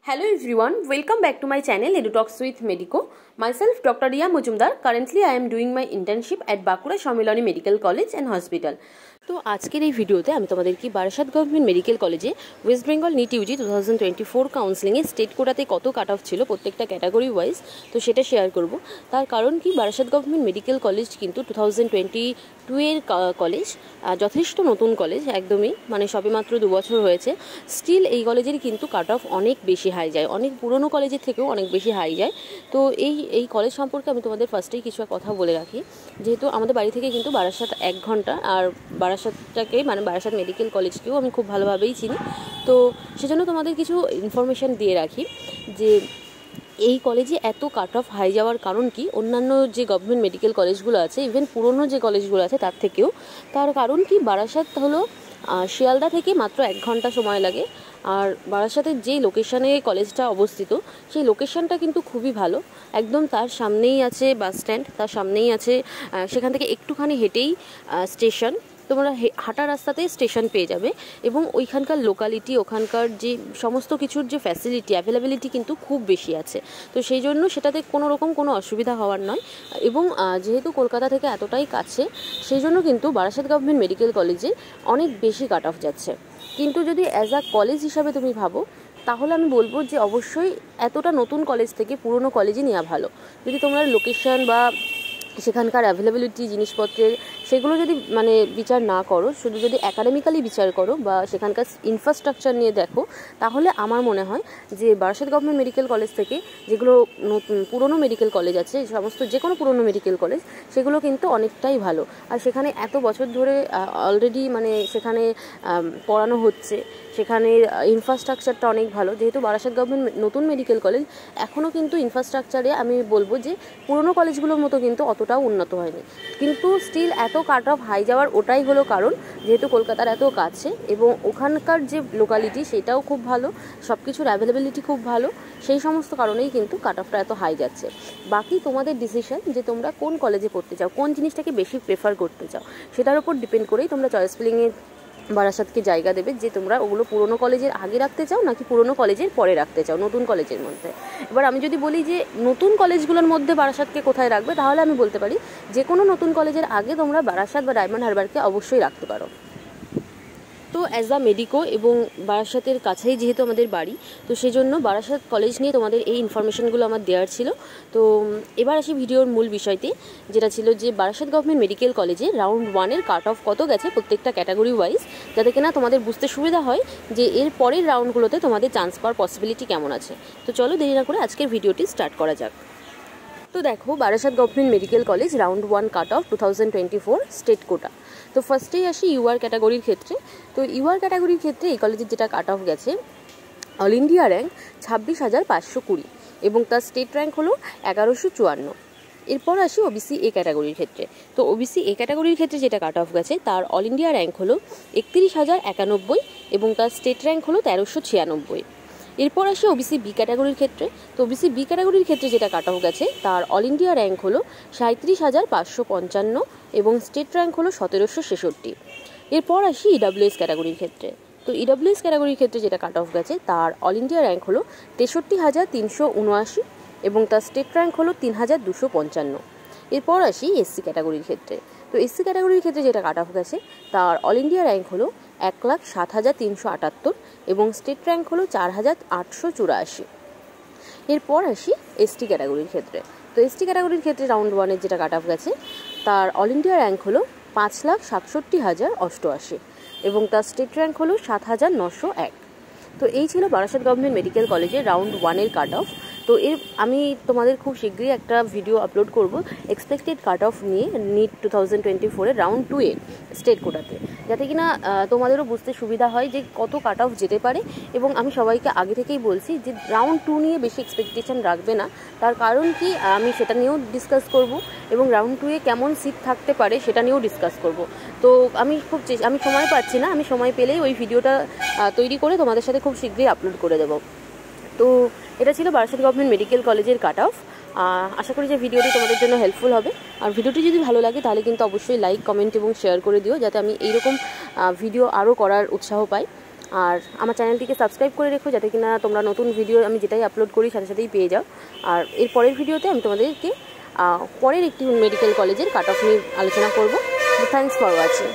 Hello everyone, welcome back to my channel EduTalks with Medico. Myself Dr. Riya Mujumdar. Currently I am doing my internship at Bakura Shamilani Medical College and Hospital. তো আজকের এই ভিডিওতে আমি তোমাদেরকে Barasat government medical কলেজে West Bengal NEET UG 2024 কাউন্সেলিংয়ে state কোটাতে কত কাট অফ ছিল প্রত্যেকটা ক্যাটাগরি ওয়াইজ, তো সেটা শেয়ার করব। তার কারণ কি, বারাসাত গভর্নমেন্ট মেডিকেল কলেজ কিন্তু 2022 এর কলেজ, যথেষ্ট নতুন কলেজ, একদমই মানে সবে মাত্র 2 বছর হয়েছে। স্টিল এই কলেজের কিন্তু কাট অফ অনেক বেশি হাই যায়, অনেক পুরনো কলেজের থেকেও অনেক বেশি হাই যায়। তো এই কলেজ সম্পর্কে আমি তোমাদের ফার্স্টেই কিছু কথা বলে রাখি। যেহেতু আমাদের বাড়ি থেকে কিন্তু বারাসাত 1 ঘন্টা, আর বারাসাতটাকে মানে বারাসাত মেডিকেল কলেজকেও আমি খুব ভালোভাবেই চিনি, তো সেজন্য তোমাদের কিছু ইনফরমেশান দিয়ে রাখি যে এই কলেজে এত কাট অফ হাই যাওয়ার কারণ কি। অন্যান্য যে গভর্নমেন্ট মেডিকেল কলেজগুলো আছে, ইভেন পুরনো যে কলেজগুলো আছে তার থেকেও, তার কারণ কি, বারাসাত হলো শিয়ালদা থেকে মাত্র 1 ঘন্টা সময় লাগে। আর বারাসাতের যেই লোকেশানে কলেজটা অবস্থিত, সেই লোকেশানটা কিন্তু খুবই ভালো। একদম তার সামনেই আছে বাস স্ট্যান্ড, তার সামনেই আছে, সেখান থেকে একটুখানি হেঁটেই স্টেশন, তোমরা হাঁটা রাস্তাতেই স্টেশন পেয়ে যাবে। এবং ওইখানকার লোকালিটি, ওখানকার যে সমস্ত কিছুর যে ফ্যাসিলিটি, অ্যাভেলেবিলিটি কিন্তু খুব বেশি আছে। তো সেই জন্য সেটাতে কোনো রকম কোনো অসুবিধা হওয়ার নয়। এবং যেহেতু কলকাতা থেকে এতটাই কাছে, সেই জন্য কিন্তু বারাসাত গভর্নমেন্ট মেডিকেল কলেজে অনেক বেশি কাট অফ যাচ্ছে। কিন্তু যদি অ্যাজ আ কলেজ হিসাবে তুমি ভাবো, তাহলে আমি বলবো যে অবশ্যই এতটা নতুন কলেজ থেকে পুরনো কলেজে নেওয়া ভালো। যদি তোমরা লোকেশন বা সেখানকার অ্যাভেলেবিলিটি জিনিসপত্রের সেগুলো যদি মানে বিচার না করো, শুধু যদি অ্যাকাডেমিক্যালি বিচার করো বা সেখানকার ইনফ্রাস্ট্রাকচার নিয়ে দেখো, তাহলে আমার মনে হয় যে বারাসাত গভর্নমেন্ট মেডিকেল কলেজ থেকে যেগুলো নতুন পুরনো মেডিকেল কলেজ আছে, সমস্ত যে কোনো পুরনো মেডিকেল কলেজ, সেগুলো কিন্তু অনেকটাই ভালো। আর সেখানে এত বছর ধরে অলরেডি মানে সেখানে পড়ানো হচ্ছে, সেখানে ইনফ্রাস্ট্রাকচারটা অনেক ভালো। যেহেতু বারাসাত গভর্নমেন্ট নতুন মেডিকেল কলেজ, এখনও কিন্তু ইনফ্রাস্ট্রাকচারে আমি বলবো যে পুরনো কলেজগুলোর মতো কিন্তু অতটাও উন্নত হয়নি। কিন্তু স্টিল এত কাট অফ হাই যাওয়ার ওটাই হলো কারণ, যেহেতু কলকাতার এত কাছে এবং ওখানকার যে লোকালিটি সেটাও খুব ভালো, সব কিছুর অ্যাভেলেবিলিটি খুব ভালো, সেই সমস্ত কারণেই কিন্তু কাট অফটা এত হাই যাচ্ছে। বাকি তোমাদের ডিসিশন যে তোমরা কোন কলেজে পড়তে চাও, কোন জিনিসটাকে বেশি প্রেফার করতে চাও, সেটার উপর ডিপেন্ড করেই তোমরা চয়েস ফিলিংয়ে বারাসাতকে জায়গা দেবে, যে তোমরা ওগুলো পুরনো কলেজের আগে রাখতে চাও নাকি পুরনো কলেজের পরে রাখতে চাও নতুন কলেজের মধ্যে। এবার আমি যদি বলি যে নতুন কলেজগুলোর মধ্যে বারাসাতকে কোথায় রাখবে, তাহলে আমি বলতে পারি যে কোনো নতুন কলেজের আগে তোমরা বারাসাত বা ডায়মন্ড হারবারকে অবশ্যই রাখতে পারো। তো অ্যাজ আ মেডিকো এবং বারাসাতের কাছেই যেহেতু আমাদের বাড়ি, তো সেই জন্য বারাসাত কলেজ নিয়ে তোমাদের এই ইনফরমেশনগুলো আমার দেওয়ার ছিল। তো এবার আসি ভিডিওর মূল বিষয়টি, যেটা ছিল যে বারাসাত গভর্নমেন্ট মেডিকেল কলেজে রাউন্ড 1-এর কাট অফ কত গেছে প্রত্যেকটা ক্যাটাগরি ওয়াইজ, যাতে কিনা তোমাদের বুঝতে সুবিধা হয় যে এর পরের রাউন্ডগুলোতে তোমাদের চান্স পাওয়ার পসিবিলিটি কেমন আছে। তো চলো দেরি না করে আজকের ভিডিওটি স্টার্ট করা যাক। তো দেখো, Barasat government medical college round 1 cut off 2024 state quota. তো ফার্স্টেই আসি ইউআর ক্যাটাগরির ক্ষেত্রে। তো ইউআর ক্যাটাগরির ক্ষেত্রে এই কলেজের যেটা কাট অফ গেছে, অল ইন্ডিয়া র্যাঙ্ক 26,520 এবং তার স্টেট র্যাঙ্ক হলো 1154। এরপর আসি ওবিসি এ ক্যাটাগরির ক্ষেত্রে। তো ওবিসি এ ক্যাটাগরির ক্ষেত্রে যেটা কাট অফ গেছে, তার অল ইন্ডিয়া র্যাঙ্ক হলো 31,091 এবং তার স্টেট র্যাঙ্ক হলো 1396। এরপর আসি ওবিসি বি ক্যাটাগরির ক্ষেত্রে। তো ওবিসি বি ক্যাটাগরির ক্ষেত্রে যেটা কাট অফ গেছে, তার অল ইন্ডিয়া র্যাঙ্ক হলো 37,555 এবং স্টেট র্যাঙ্ক হলো 1766। এরপর আসি ইডাব্লিউএস ক্যাটাগরির ক্ষেত্রে। তো ইডাব্লিউএস ক্যাটাগরির ক্ষেত্রে যেটা কাট অফ গেছে, তার অল ইন্ডিয়া র্যাঙ্ক হলো 63,379 এবং তার স্টেট র্যাঙ্ক হলো 3,255। এরপর আসি এসসি ক্যাটাগরির ক্ষেত্রে। তো এসসি ক্যাটাগরির ক্ষেত্রে যেটা কাট অফ গেছে, তার অল ইন্ডিয়া র্যাঙ্ক হলো 1,07,378 এবং স্টেট র্যাঙ্ক হলো 4,884। এরপর আসি এসটি ক্যাটাগরির ক্ষেত্রে। তো এসটি ক্যাটাগরির ক্ষেত্রে রাউন্ড 1-এর যেটা কাট অফ গেছে, তার অল ইন্ডিয়া র্যাঙ্ক হলো 5,67,088 এবং তার স্টেট র্যাঙ্ক হলো 7,901। তো এই ছিল বারাসাত গভর্নমেন্ট মেডিকেল কলেজের রাউন্ড 1-এর কাট অফ। তো আমি তোমাদের খুব শীঘ্রই একটা ভিডিও আপলোড করব এক্সপেক্টেড কাট অফ নিয়ে নিট 2024-এর রাউন্ড 2-এর স্টেট কোটাতে, যাতে কিনা তোমাদেরও বুঝতে সুবিধা হয় যে কত কাট অফ যেতে পারে। এবং আমি সবাইকে আগে থেকেই বলছি যে রাউন্ড 2 নিয়ে বেশি এক্সপেকটেশন রাখবে না। তার কারণ কি, আমি সেটা নিয়েও ডিসকাস করব এবং রাউন্ড 2-এ কেমন সিট থাকতে পারে সেটা নিয়েও ডিসকাস করব। তো আমি সময় পাচ্ছি না, আমি সময় পেলেই ওই ভিডিওটা তৈরি করে তোমাদের সাথে খুব শীঘ্রই আপলোড করে দেবো। তো এটা ছিল বারাসাত গভর্নমেন্ট মেডিকেল কলেজের কাট অফ। আশা করি যে ভিডিওটি তোমাদের জন্য হেল্পফুল হবে। আর ভিডিওটি যদি ভালো লাগে তাহলে কিন্তু অবশ্যই লাইক, কমেন্ট এবং শেয়ার করে দিও, যাতে আমি এইরকম ভিডিও আরও করার উৎসাহ পাই। আর আমার চ্যানেলটিকে সাবস্ক্রাইব করে রেখো, যাতে কিনা তোমরা নতুন ভিডিও আমি যেটাই আপলোড করি সাথে সাথেই পেয়ে যাও। আর এর পরের ভিডিওতে আমি তোমাদেরকে পরের একটি মেডিকেল কলেজের কাট অফ নিয়ে আলোচনা করব। Thanks for watching.